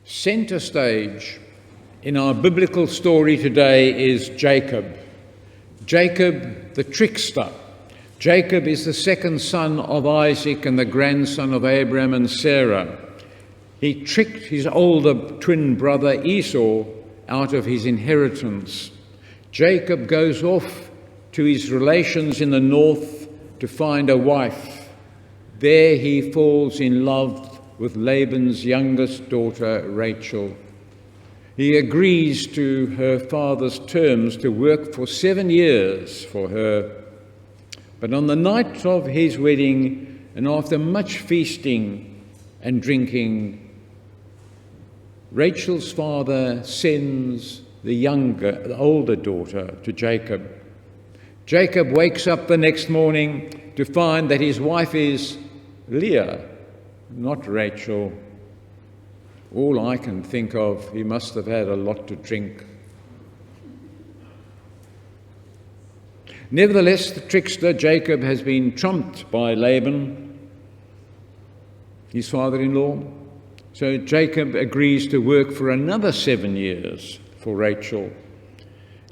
Centre stage in our biblical story today is Jacob. Jacob the trickster. Jacob is the second son of Isaac and the grandson of Abraham and Sarah. He tricked his older twin brother Esau out of his inheritance. Jacob goes off to his relations in the north to find a wife. There he falls in love with Laban's youngest daughter, Rachel. He agrees to her father's terms to work for 7 years for her. But on the night of his wedding, and after much feasting and drinking, Rachel's father sends the older daughter to Jacob. Jacob wakes up the next morning to find that his wife is Leah, not Rachel. All I can think of, he must have had a lot to drink. Nevertheless, the trickster Jacob has been trumped by Laban, his father-in-law. So Jacob agrees to work for another 7 years for Rachel.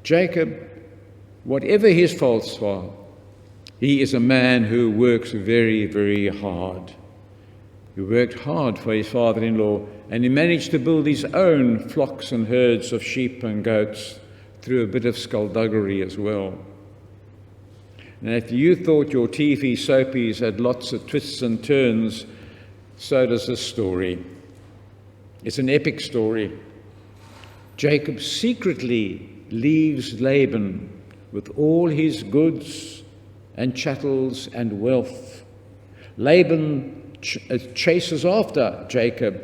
Jacob, whatever his faults are, he is a man who works very, very hard. He worked hard for his father-in-law, and he managed to build his own flocks and herds of sheep and goats through a bit of skullduggery as well. Now, if you thought your TV soapies had lots of twists and turns, so does this story. It's an epic story. Jacob secretly leaves Laban with all his goods and chattels and wealth. Laban chases after Jacob.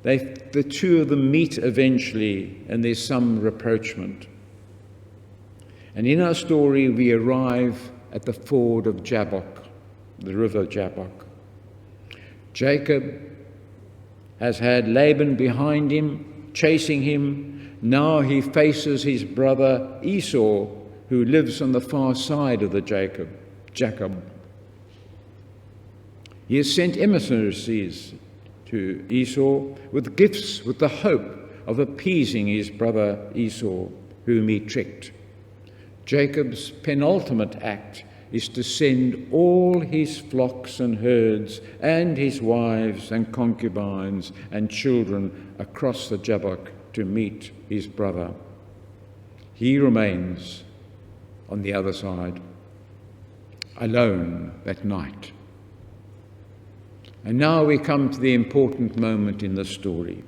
The two of them meet eventually, and there's some rapprochement. And in our story, we arrive at the ford of Jabbok, the river Jabbok. Jacob has had Laban behind him, chasing him. Now he faces his brother Esau, who lives on the far side of the Jacob. He has sent emissaries to Esau with gifts with the hope of appeasing his brother Esau, whom he tricked. Jacob's penultimate act is to send all his flocks and herds and his wives and concubines and children across the Jabbok to meet his brother. He remains on the other side, alone that night. And now we come to the important moment in the story.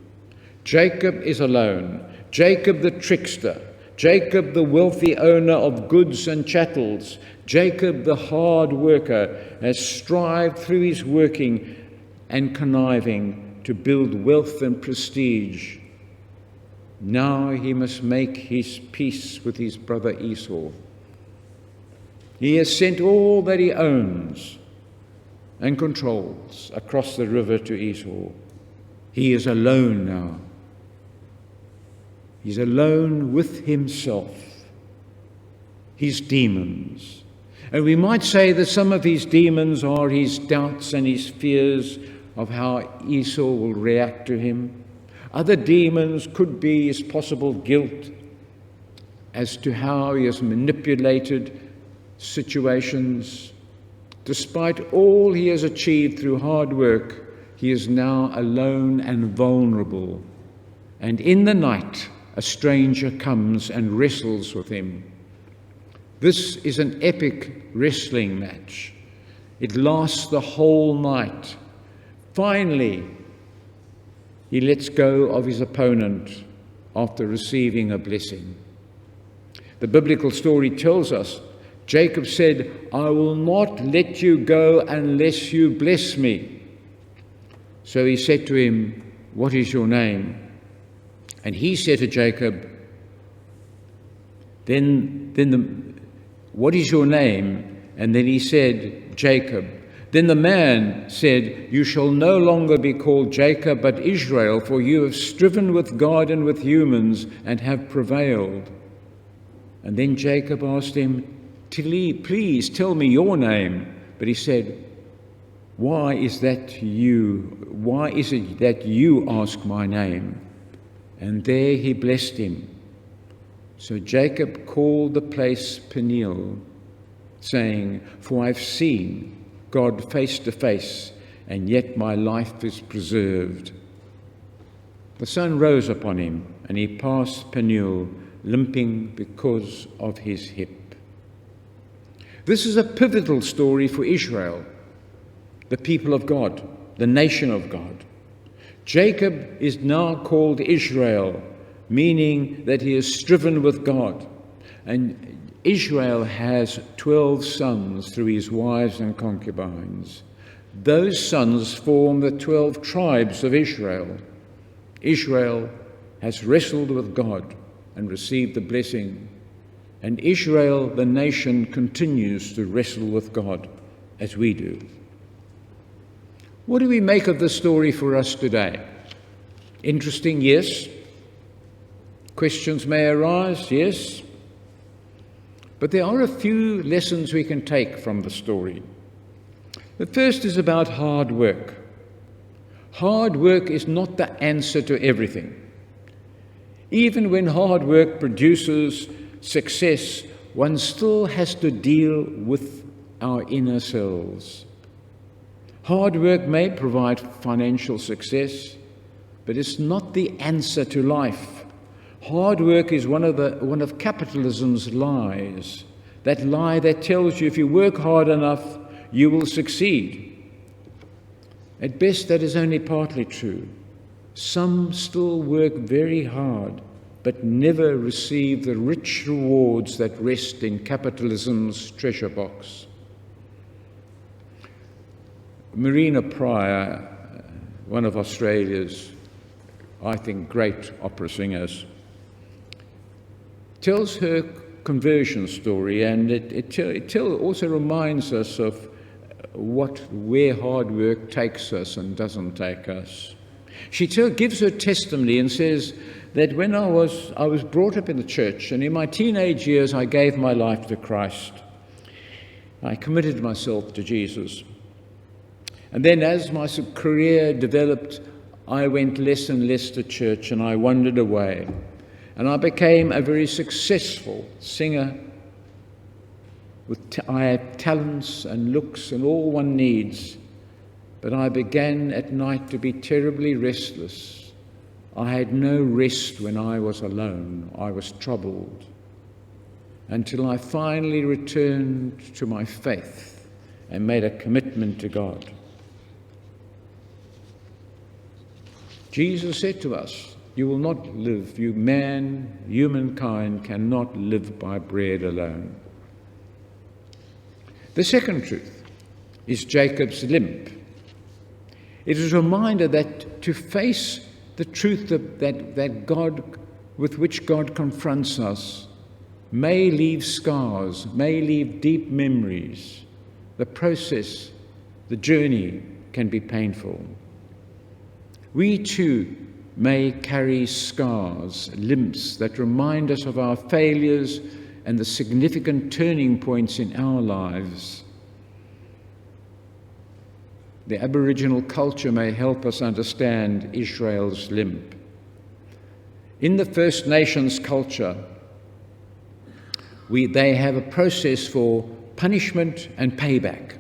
Jacob is alone. Jacob the trickster. Jacob the wealthy owner of goods and chattels. Jacob the hard worker has strived through his working and conniving to build wealth and prestige. Now he must make his peace with his brother Esau. He has sent all that he owns and controls across the river to Esau. He is alone now. He's alone with himself, his demons. And we might say that some of his demons are his doubts and his fears of how Esau will react to him. Other demons could be his possible guilt as to how he has manipulated situations. Despite all he has achieved through hard work, he is now alone and vulnerable. And in the night, a stranger comes and wrestles with him. This is an epic wrestling match. It lasts the whole night. Finally, he lets go of his opponent after receiving a blessing. The biblical story tells us Jacob said, "I will not let you go unless you bless me." So he said to him, "What is your name?" And he said to Jacob, "What is your name?" And then he said, "Jacob." Then the man said, "You shall no longer be called Jacob, but Israel, for you have striven with God and with humans and have prevailed." And then Jacob asked him, "Please tell me your name." But he said, Why is it that you ask my name? And there he blessed him. So Jacob called the place Peniel, saying, For I've seen God face to face, and yet my life is preserved. The sun rose upon him, and he passed Peniel, limping because of his hip. This is a pivotal story for Israel, the people of God, the nation of God. Jacob is now called Israel, meaning that he has striven with God. And Israel has 12 sons through his wives and concubines. Those sons form the 12 tribes of Israel. Israel has wrestled with God and received the blessing. And Israel, the nation, continues to wrestle with God as we do. What do we make of this story for us today? Interesting, yes. Questions may arise, yes. But there are a few lessons we can take from the story. The first is about hard work. Hard work is not the answer to everything. Even when hard work produces success, one still has to deal with our inner selves. Hard work may provide financial success, but it's not the answer to life. Hard work is one of capitalism's lies, that lie that tells you if you work hard enough, you will succeed. At best, that is only partly true. Some still work very hard, but never receive the rich rewards that rest in capitalism's treasure box. Marina Pryor, one of Australia's, I think, great opera singers, tells her conversion story, and it also reminds us of where hard work takes us and doesn't take us. She gives her testimony and says that when I was brought up in the church, and in my teenage years I gave my life to Christ. I committed myself to Jesus. And then as my career developed, I went less and less to church, and I wandered away. And I became a very successful singer. I had talents and looks and all one needs. But I began at night to be terribly restless. I had no rest when I was alone. I was troubled. Until I finally returned to my faith and made a commitment to God. Jesus said to us, you will not live, humankind cannot live by bread alone. The second truth is Jacob's limp. It is a reminder that to face the truth that God, with which God confronts us, may leave scars, may leave deep memories. The process, the journey can be painful. We too may carry scars, limps that remind us of our failures and the significant turning points in our lives. The Aboriginal culture may help us understand Israel's limp. In the First Nations culture, they have a process for punishment and payback.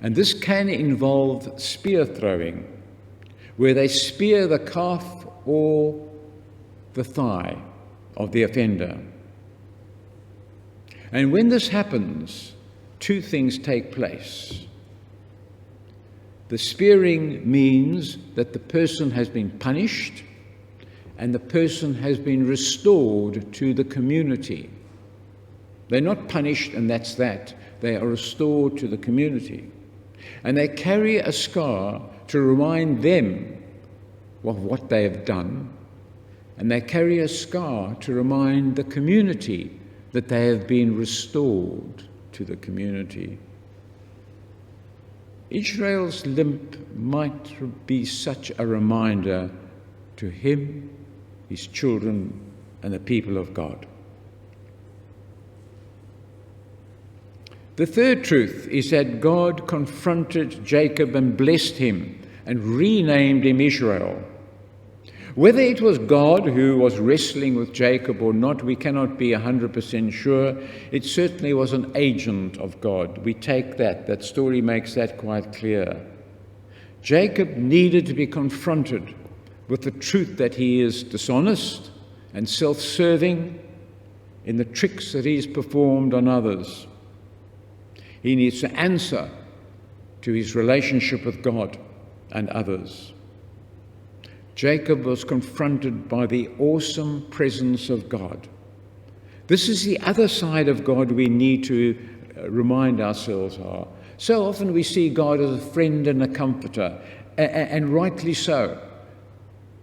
And this can involve spear throwing, where they spear the calf or the thigh of the offender. And when this happens, two things take place. The spearing means that the person has been punished and the person has been restored to the community. They're not punished and that's that. They are restored to the community. And they carry a scar to remind them of what they have done. And they carry a scar to remind the community that they have been restored to the community. Israel's limp might be such a reminder to him, his children, and the people of God. The third truth is that God confronted Jacob and blessed him and renamed him Israel. Whether it was God who was wrestling with Jacob or not, we cannot be 100% sure. It certainly was an agent of God. We take that. That story makes that quite clear. Jacob needed to be confronted with the truth that he is dishonest and self-serving in the tricks that he's performed on others. He needs to answer to his relationship with God and others. Jacob was confronted by the awesome presence of God. This is the other side of God we need to remind ourselves of. So often we see God as a friend and a comforter, and rightly so.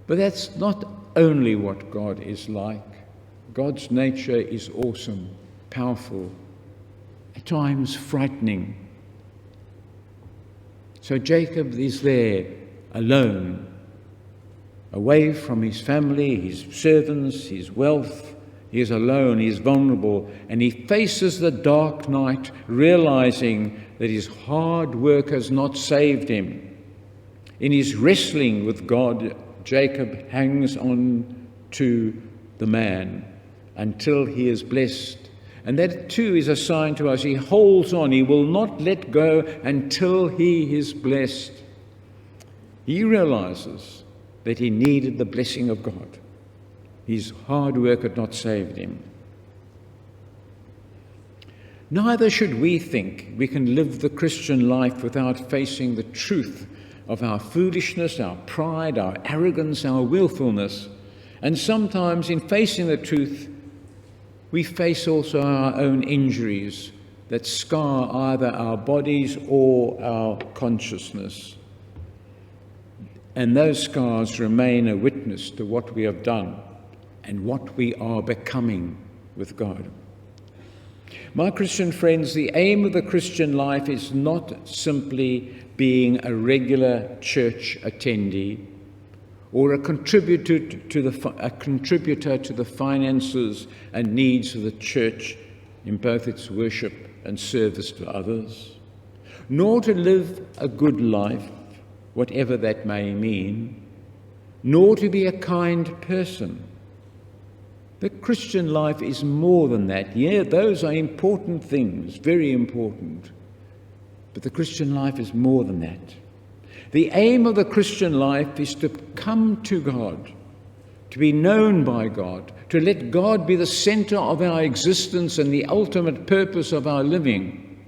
But that's not only what God is like. God's nature is awesome, powerful, at times frightening. So Jacob is there, alone, away from his family, his servants, his wealth. He is alone, he is vulnerable, and he faces the dark night, realizing that his hard work has not saved him. In his wrestling with God, Jacob hangs on to the man until he is blessed. And that too is a sign to us. He holds on. He will not let go until he is blessed. He realizes that he needed the blessing of God. His hard work had not saved him. Neither should we think we can live the Christian life without facing the truth of our foolishness, our pride, our arrogance, our willfulness. And sometimes in facing the truth, we face also our own injuries that scar either our bodies or our consciousness. And those scars remain a witness to what we have done and what we are becoming with God. My Christian friends, the aim of the Christian life is not simply being a regular church attendee or a contributor to the finances and needs of the church in both its worship and service to others, nor to live a good life, whatever that may mean, nor to be a kind person. The Christian life is more than that. Yeah, those are important things, very important. But the Christian life is more than that. The aim of the Christian life is to come to God, to be known by God, to let God be the center of our existence and the ultimate purpose of our living.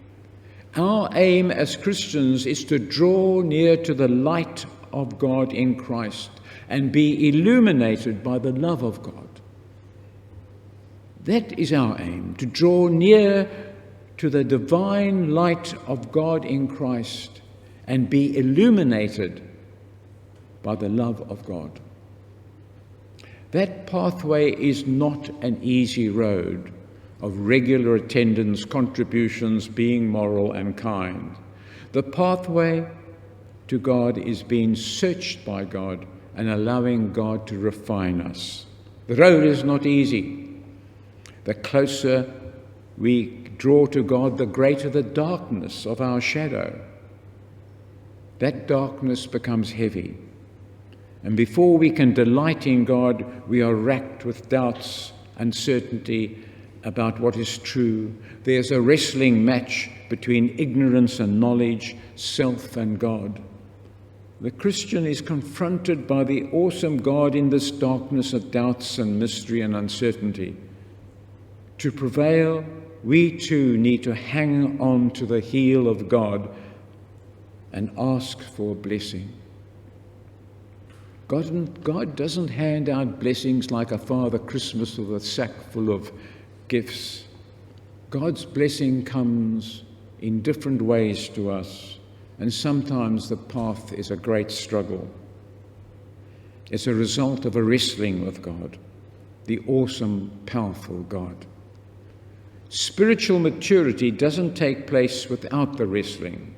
Our aim as Christians is to draw near to the light of God in Christ and be illuminated by the love of God. That is our aim, to draw near to the divine light of God in Christ and be illuminated by the love of God. That pathway is not an easy road of regular attendance, contributions, being moral and kind. The pathway to God is being searched by God and allowing God to refine us. The road is not easy. The closer we draw to God, the greater the darkness of our shadow. That darkness becomes heavy. And before we can delight in God, we are racked with doubts, uncertainty about what is true. There's a wrestling match between ignorance and knowledge, self and God. The Christian is confronted by the awesome God in this darkness of doubts and mystery and uncertainty. To prevail, we too need to hang on to the heel of God and ask for a blessing. God doesn't hand out blessings like a Father Christmas with a sack full of gifts. God's blessing comes in different ways to us, and sometimes the path is a great struggle. It's a result of a wrestling with God, the awesome, powerful God. Spiritual maturity doesn't take place without the wrestling.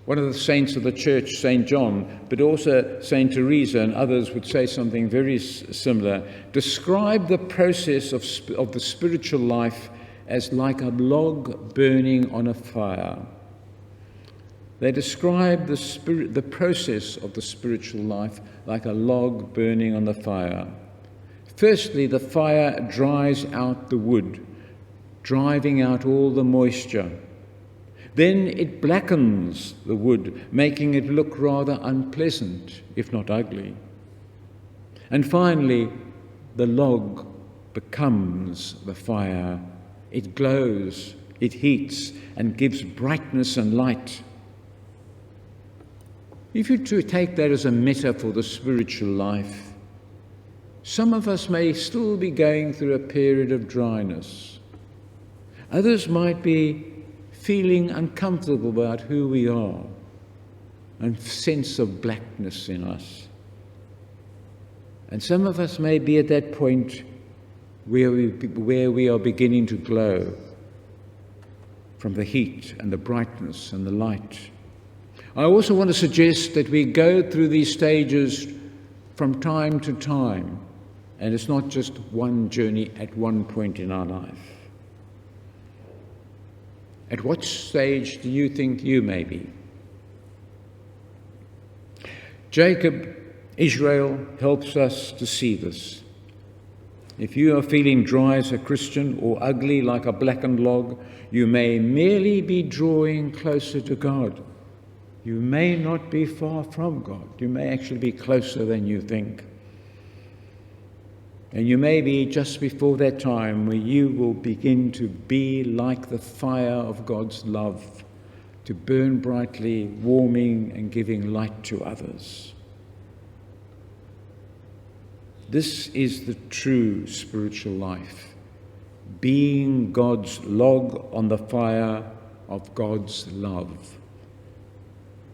One of the saints of the church, St. John, but also St. Teresa and others would say something very similar, describe the process of the spiritual life as like a log burning on a fire. They describe the process of the spiritual life like a log burning on the fire. Firstly, the fire dries out the wood, driving out all the moisture. Then it blackens the wood, making it look rather unpleasant, if not ugly. And finally, the log becomes the fire. It glows, it heats, and gives brightness and light. If you to take that as a metaphor for the spiritual life, some of us may still be going through a period of dryness. Others might be feeling uncomfortable about who we are and sense of blackness in us. And some of us may be at that point where we are beginning to glow from the heat and the brightness and the light. I also want to suggest that we go through these stages from time to time, and it's not just one journey at one point in our life. At what stage do you think you may be? Jacob, Israel, helps us to see this. If you are feeling dry as a Christian or ugly like a blackened log, you may merely be drawing closer to God. You may not be far from God. You may actually be closer than you think. And you may be just before that time where you will begin to be like the fire of God's love, to burn brightly, warming and giving light to others. This is the true spiritual life, being God's log on the fire of God's love.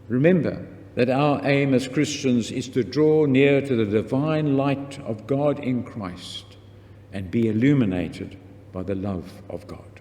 Remember that our aim as Christians is to draw near to the divine light of God in Christ and be illuminated by the love of God.